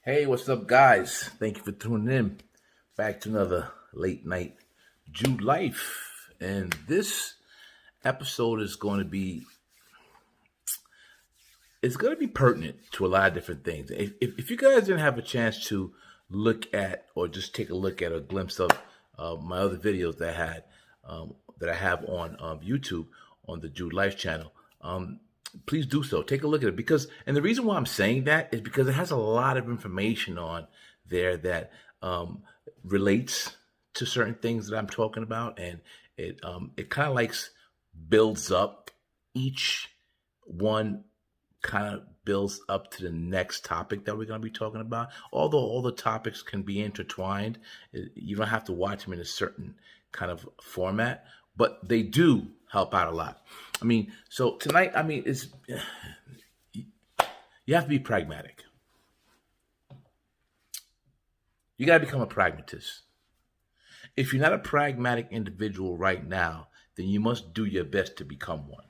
Hey, what's up, guys? Thank you for tuning in. Back to another late night Jude Life. And this episode is going to be pertinent to a lot of different things. If you guys didn't have a chance to look at or just take a look at a glimpse of my other videos that I have on YouTube on the Jude Life channel, please do so. Take a look at it and the reason why I'm saying that is because it has a lot of information on there that relates to certain things that I'm talking about, and it kind of like builds up. Each one kind of builds up to the next topic that we're going to be talking about. Although all the topics can be intertwined, you don't have to watch them in a certain kind of format, but they do help out a lot. So tonight, it's you have to be pragmatic. You got to become a pragmatist. If you're not a pragmatic individual right now, then you must do your best to become one.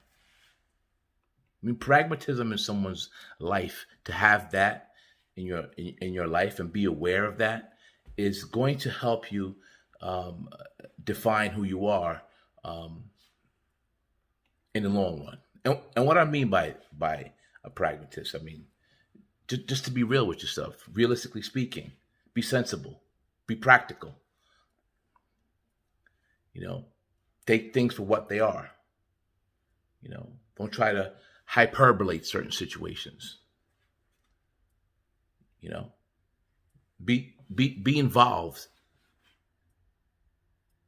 Pragmatism in someone's life, to have that in your life and be aware of that, is going to help you define who you are in the long run. And what I mean by a pragmatist, just to be real with yourself, realistically speaking, be sensible, be practical. Take things for what they are. Don't try to hyperbolate certain situations. Be involved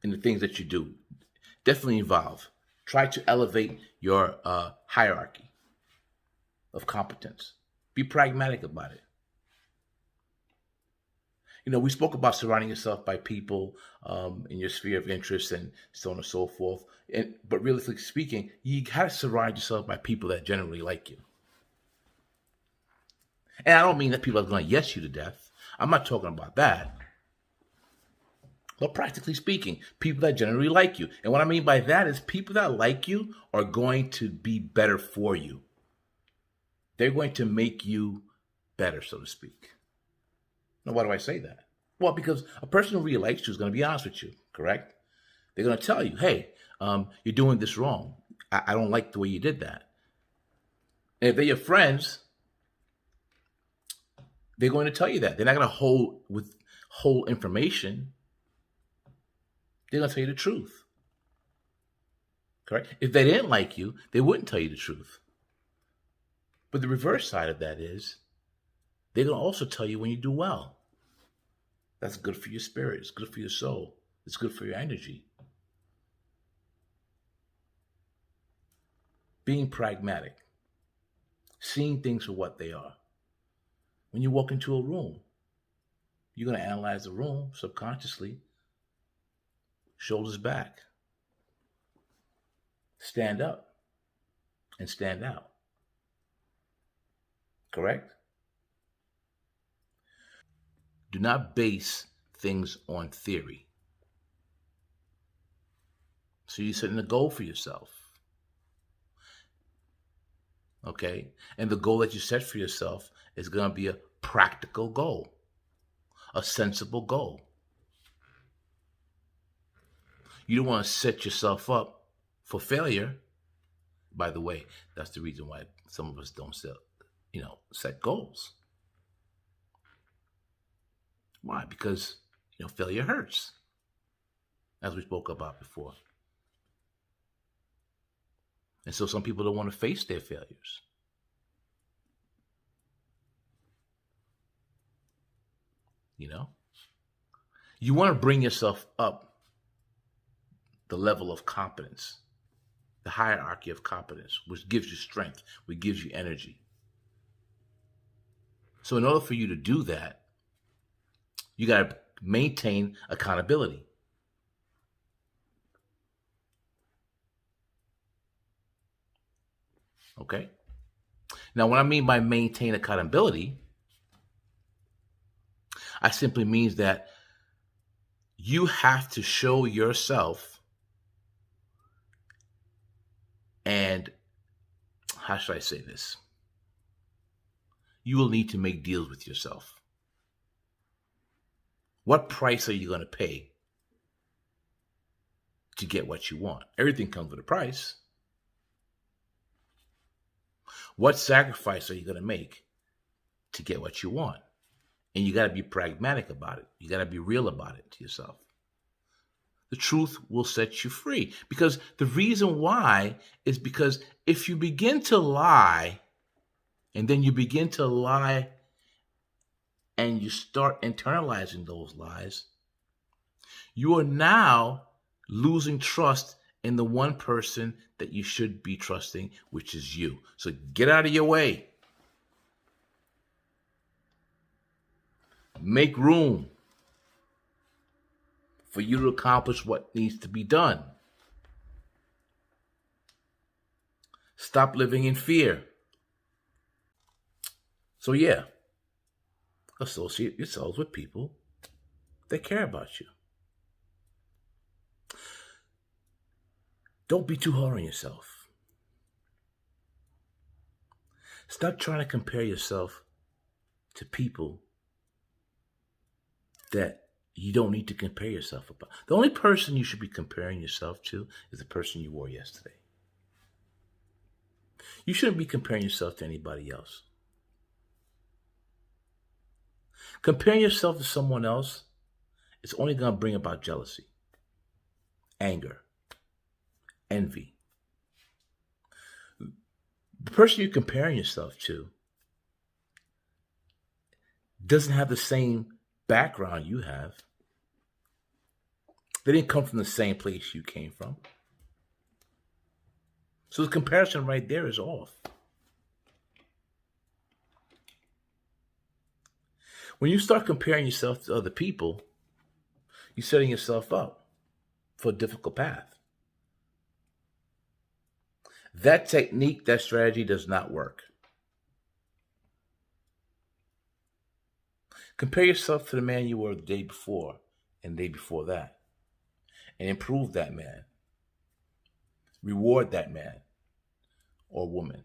in the things that you do. Definitely involved. Try to elevate your hierarchy of competence. Be pragmatic about it. We spoke about surrounding yourself by people in your sphere of interest and so on and so forth. But realistically speaking, you got to surround yourself by people that generally like you. And I don't mean that people are going to yes you to death. I'm not talking about that. But practically speaking, people that generally like you. And what I mean by that is people that like you are going to be better for you. They're going to make you better, so to speak. Now, why do I say that? Well, because a person who really likes you is going to be honest with you, correct? They're going to tell you, hey, you're doing this wrong. I don't like the way you did that. And if they're your friends, they're going to tell you that. They're not going to hold information. They're going to tell you the truth, correct? If they didn't like you, they wouldn't tell you the truth. But the reverse side of that is they're going to also tell you when you do well. That's good for your spirit. It's good for your soul. It's good for your energy. Being pragmatic. Seeing things for what they are. When you walk into a room, you're going to analyze the room subconsciously. Shoulders back. Stand up and stand out. Correct? Do not base things on theory. So you're setting a goal for yourself. Okay? And the goal that you set for yourself is going to be a practical goal, a sensible goal. You don't want to set yourself up for failure. By the way, that's the reason why some of us don't set goals. Why? Because, failure hurts, as we spoke about before. And so some people don't want to face their failures. You want to bring yourself up the level of competence, the hierarchy of competence, which gives you strength, which gives you energy. So in order for you to do that, you got to maintain accountability. Okay? Now, what I mean by maintain accountability, I simply means that you have to show yourself, and how should I say this? You will need to make deals with yourself. What price are you going to pay to get what you want? Everything comes with a price. What sacrifice are you going to make to get what you want? And you got to be pragmatic about it. You got to be real about it to yourself. The truth will set you free. Because the reason why is because if you begin to lie, and then you begin to lie and you start internalizing those lies, you are now losing trust in the one person that you should be trusting, which is you. So get out of your way. Make room for you to accomplish what needs to be done. Stop living in fear. So yeah, associate yourselves with people that care about you. Don't be too hard on yourself. Stop trying to compare yourself to people that you don't need to compare yourself about. The only person you should be comparing yourself to is the person you were yesterday. You shouldn't be comparing yourself to anybody else. Comparing yourself to someone else is only going to bring about jealousy, anger, envy. The person you're comparing yourself to doesn't have the same background you have. They didn't come from the same place you came from. So the comparison right there is off. When you start comparing yourself to other people, you're setting yourself up for a difficult path. That technique, that strategy does not work. Compare yourself to the man you were the day before and the day before that, and improve that man. Reward that man or woman.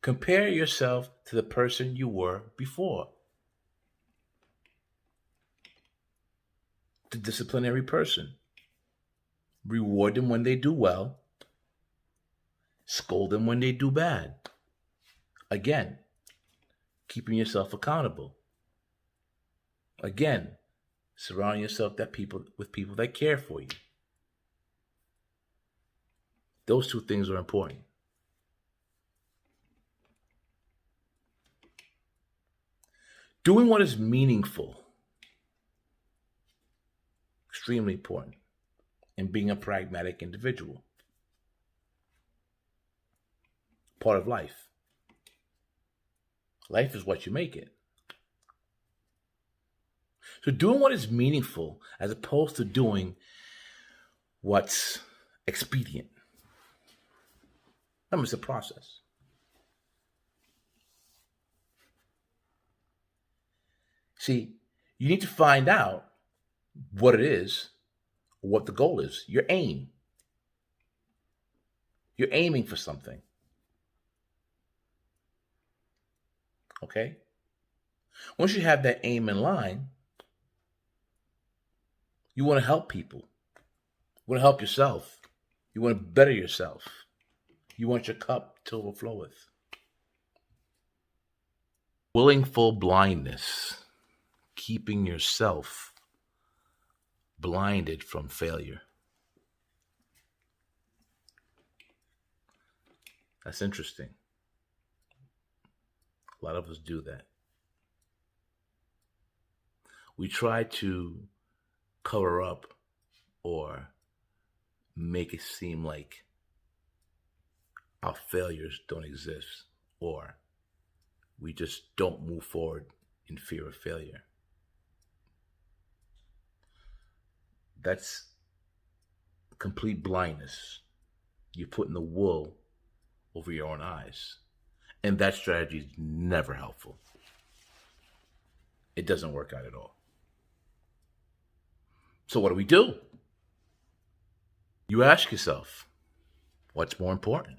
Compare yourself to the person you were before. The disciplinary person. Reward them when they do well. Scold them when they do bad. Again, keeping yourself accountable. Again, surround yourself with people that care for you. Those two things are important. Doing what is meaningful, extremely important, and being a pragmatic individual. Part of life. Life is what you make it. So doing what is meaningful as opposed to doing what's expedient. Remember, it's a process. See, you need to find out what it is, what the goal is, your aim. You're aiming for something. Okay? Once you have that aim in line, you want to help people. You want to help yourself. You want to better yourself. You want your cup to overfloweth. Willful blindness. Keeping yourself blinded from failure. That's interesting. A lot of us do that. We try to cover up or make it seem like our failures don't exist, or we just don't move forward in fear of failure. That's complete blindness. You're putting the wool over your own eyes. And that strategy is never helpful. It doesn't work out at all. So what do? You ask yourself, what's more important?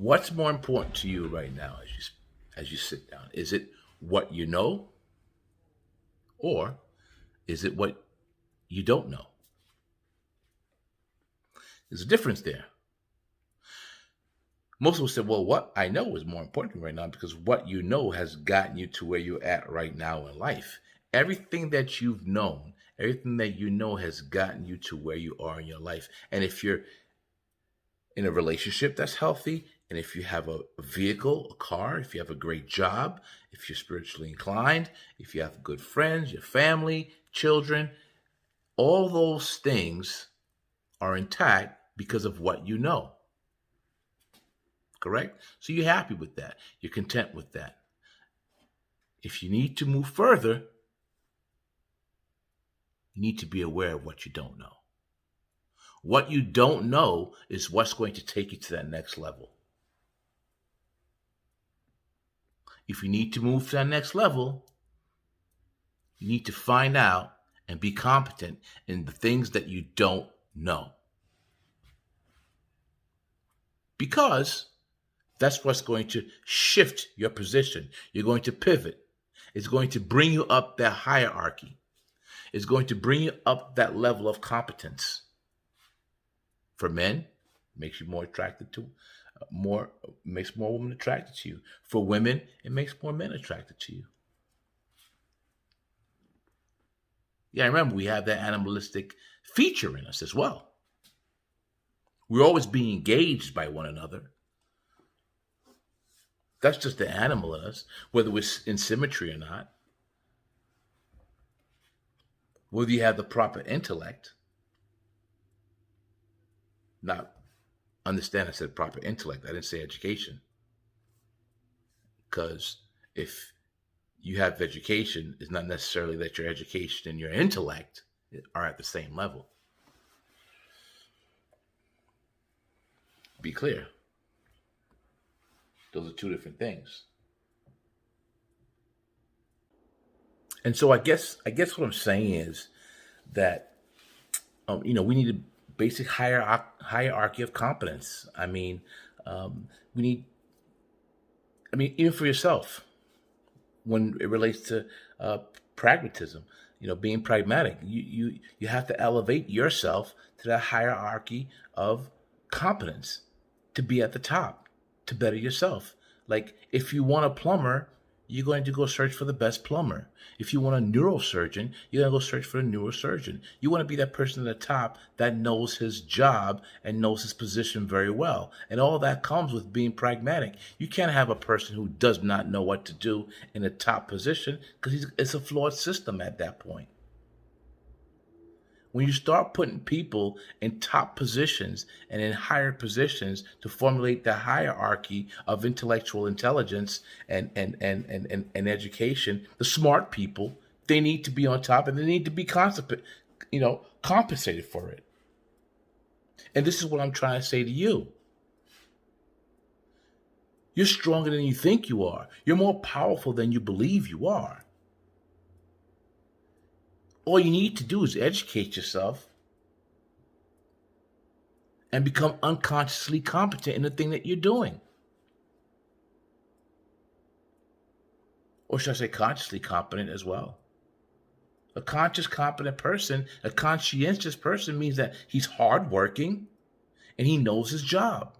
What's more important to you right now as you sit down? Is it what you know, or is it what you don't know? There's a difference there. Most people say, well, what I know is more important right now, because what you know has gotten you to where you're at right now in life. Everything that you've known, everything that you know has gotten you to where you are in your life. And if you're in a relationship that's healthy, and if you have a vehicle, a car, if you have a great job, if you're spiritually inclined, if you have good friends, your family, children, all those things are intact because of what you know. Correct? So you're happy with that. You're content with that. If you need to move further, you need to be aware of what you don't know. What you don't know is what's going to take you to that next level. If you need to move to that next level, you need to find out and be competent in the things that you don't know. Because that's what's going to shift your position. You're going to pivot. It's going to bring you up that hierarchy. It's going to bring you up that level of competence. For men, it makes you more attracted to makes more women attracted to you. For women, it makes more men attracted to you. Yeah, remember, we have that animalistic feature in us as well. We're always being engaged by one another. That's just the animal in us, whether we're in symmetry or not. Whether you have the proper intellect. Not understand, I said proper intellect. I didn't say education. Because if you have education, it's not necessarily that your education and your intellect are at the same level. Be clear. Those are two different things. And so I guess what I'm saying is that we need a basic hierarchy of competence. Even for yourself, when it relates to pragmatism, being pragmatic, you have to elevate yourself to that hierarchy of competence to be at the top, to better yourself. Like if you want a plumber, you're going to go search for the best plumber. If you want a neurosurgeon, you're going to go search for a neurosurgeon. You want to be that person at the top that knows his job and knows his position very well. And all that comes with being pragmatic. You can't have a person who does not know what to do in a top position, because it's a flawed system at that point. When you start putting people in top positions and in higher positions to formulate the hierarchy of intellectual intelligence and education, the smart people, they need to be on top, and they need to be compensated for it. And this is what I'm trying to say to you. You're stronger than you think you are. You're more powerful than you believe you are. All you need to do is educate yourself and become unconsciously competent in the thing that you're doing. Or should I say consciously competent as well? A conscious, competent person, a conscientious person, means that he's hardworking and he knows his job.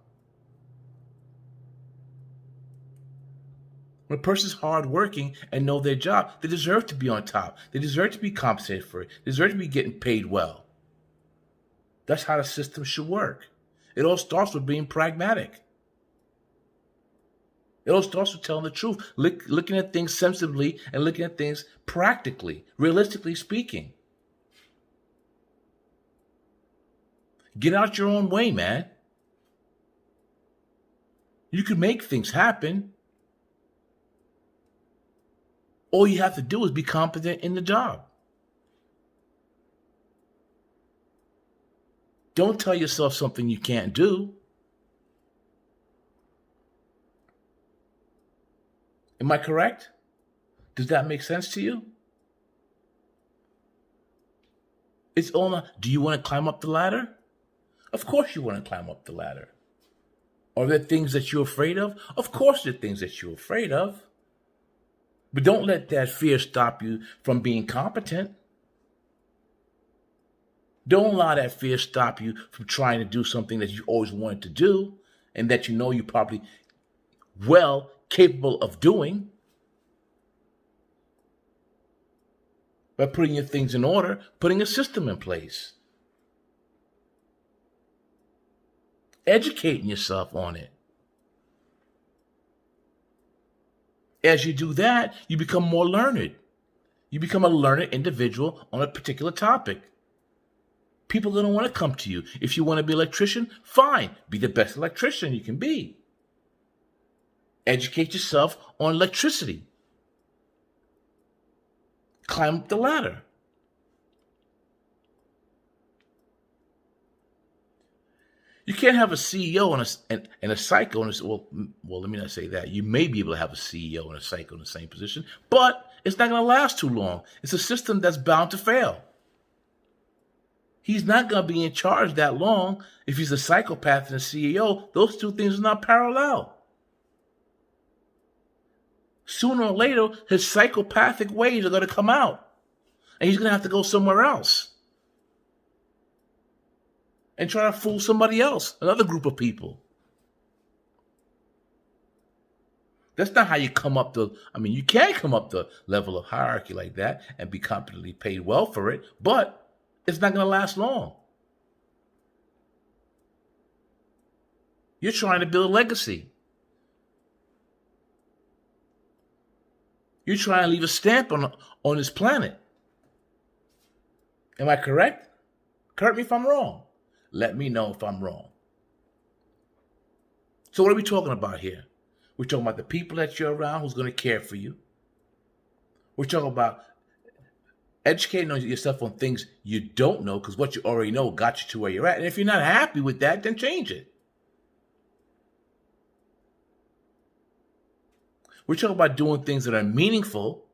When a person's hardworking and know their job, they deserve to be on top. They deserve to be compensated for it. They deserve to be getting paid well. That's how the system should work. It all starts with being pragmatic. It all starts with telling the truth, looking at things sensibly and looking at things practically, realistically speaking. Get out your own way, man. You can make things happen. All you have to do is be competent in the job. Don't tell yourself something you can't do. Am I correct? Does that make sense to you? It's all, do you want to climb up the ladder? Of course you want to climb up the ladder. Are there things that you're afraid of? Of course there are things that you're afraid of. But don't let that fear stop you from being competent. Don't allow that fear stop you from trying to do something that you always wanted to do and that you know you're probably well capable of doing. By putting your things in order, putting a system in place. Educating yourself on it. As you do that, you become more learned. You become a learned individual on a particular topic. People are going to want to come to you. If you want to be an electrician, fine. Be the best electrician you can be. Educate yourself on electricity. Climb up the ladder. You can't have a CEO and a psycho. Well, let me not say that. You may be able to have a CEO and a psycho in the same position, but it's not going to last too long. It's a system that's bound to fail. He's not going to be in charge that long if he's a psychopath and a CEO. Those two things are not parallel. Sooner or later, his psychopathic ways are going to come out, and he's going to have to go somewhere else and try to fool somebody else, another group of people. That's not how you come up to, you can come up the level of hierarchy like that and be competently paid well for it, but it's not going to last long. You're trying to build a legacy. You're trying to leave a stamp on this planet. Am I correct? Correct me if I'm wrong. Let me know if I'm wrong. So what are we talking about here? We're talking about the people that you're around who's going to care for you. We're talking about educating yourself on things you don't know, because what you already know got you to where you're at. And if you're not happy with that, then change it. We're talking about doing things that are meaningful.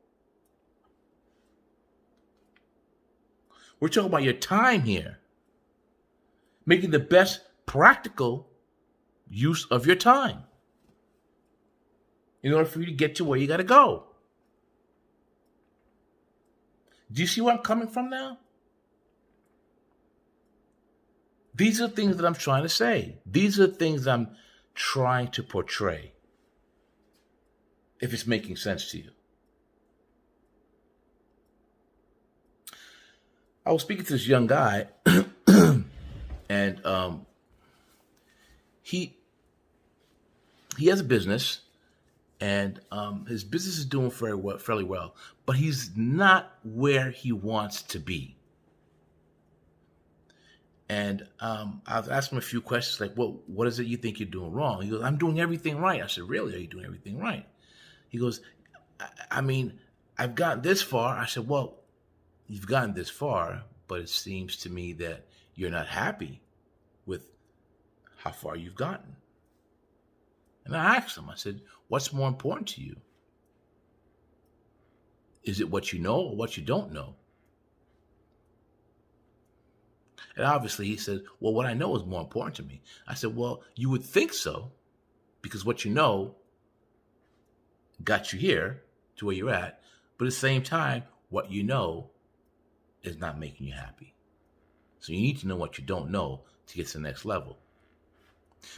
We're talking about your time here. Making the best practical use of your time in order for you to get to where you got to go. Do you see where I'm coming from now? These are things that I'm trying to say. These are things I'm trying to portray. If it's making sense to you. I was speaking to this young guy, and he has a business, and his business is doing fairly well, but he's not where he wants to be. And I was asking him a few questions, like, what is it you think you're doing wrong? He goes, I'm doing everything right. I said, really? Are you doing everything right? He goes, I've gotten this far. I said, well, you've gotten this far, but it seems to me that you're not happy with how far you've gotten. And I asked him, I said, what's more important to you? Is it what you know or what you don't know? And obviously he said, well, what I know is more important to me. I said, well, you would think so, because what you know got you here to where you're at, but at the same time, what you know is not making you happy. So you need to know what you don't know to get to the next level.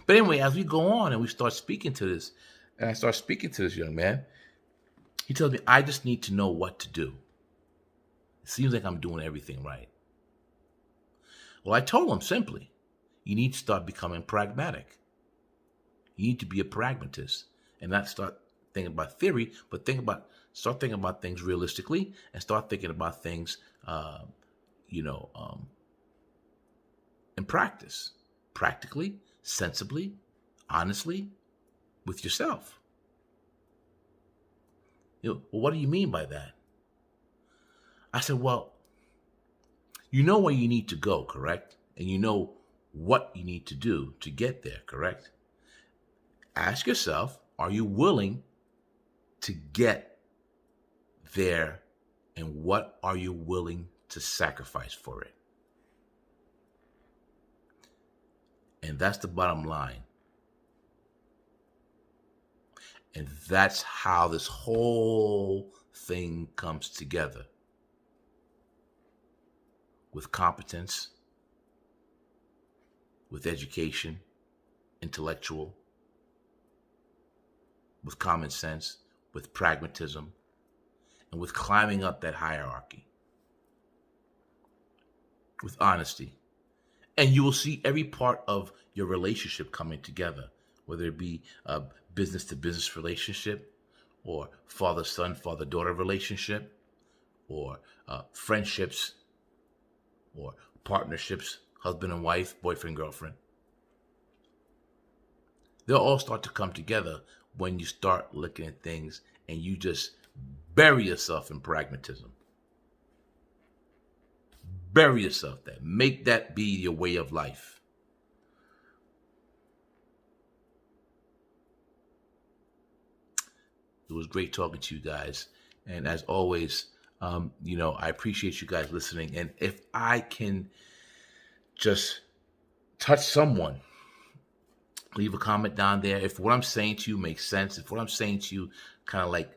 But anyway, as we go on and we start speaking to this, and I start speaking to this young man, he tells me, I just need to know what to do. It seems like I'm doing everything right. Well, I told him simply, you need to start becoming pragmatic. You need to be a pragmatist and not start thinking about theory, but start thinking about things realistically and start thinking about things, in practice, practically, sensibly, honestly, with yourself. Well, what do you mean by that? I said, well, you know where you need to go, correct? And you know what you need to do to get there, correct? Ask yourself, are you willing to get there, and what are you willing to sacrifice for it? And that's the bottom line. And that's how this whole thing comes together. With competence, with education, intellectual, with common sense, with pragmatism, and with climbing up that hierarchy, with honesty. And you will see every part of your relationship coming together, whether it be a business to business relationship, or father son, father daughter relationship, or friendships, or partnerships, husband and wife, boyfriend, girlfriend. They'll all start to come together when you start looking at things and you just bury yourself in pragmatism. Bury yourself there. Make that be your way of life. It was great talking to you guys. And as always, I appreciate you guys listening. And if I can just touch someone, leave a comment down there. If what I'm saying to you makes sense, if what I'm saying to you kind of like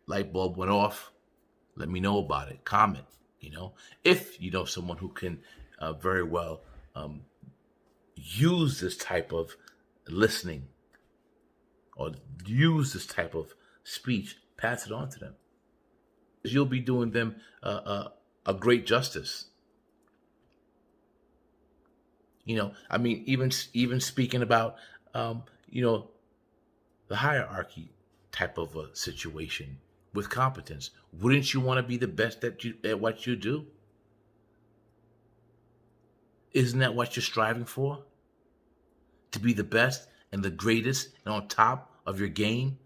light bulb went off, let me know about it. Comment, if you know someone who can very well use this type of listening or use this type of speech, pass it on to them. You'll be doing them a great justice. Even speaking about, the hierarchy type of a situation with competence. Wouldn't you want to be the best at what you do? Isn't that what you're striving for? To be the best and the greatest and on top of your game,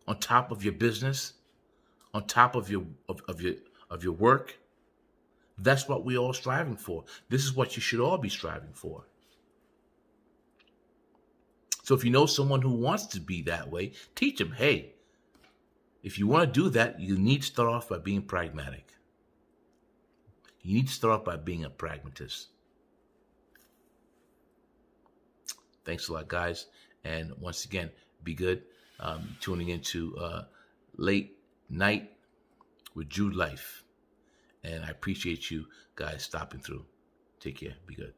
on top of your business, on top of your work. That's what we're all striving for. This is what you should all be striving for. So if you know someone who wants to be that way, teach them, hey, if you want to do that, you need to start off by being pragmatic. You need to start off by being a pragmatist. Thanks a lot, guys. And once again, be good. Tuning into Late Night with Jude Life. And I appreciate you guys stopping through. Take care. Be good.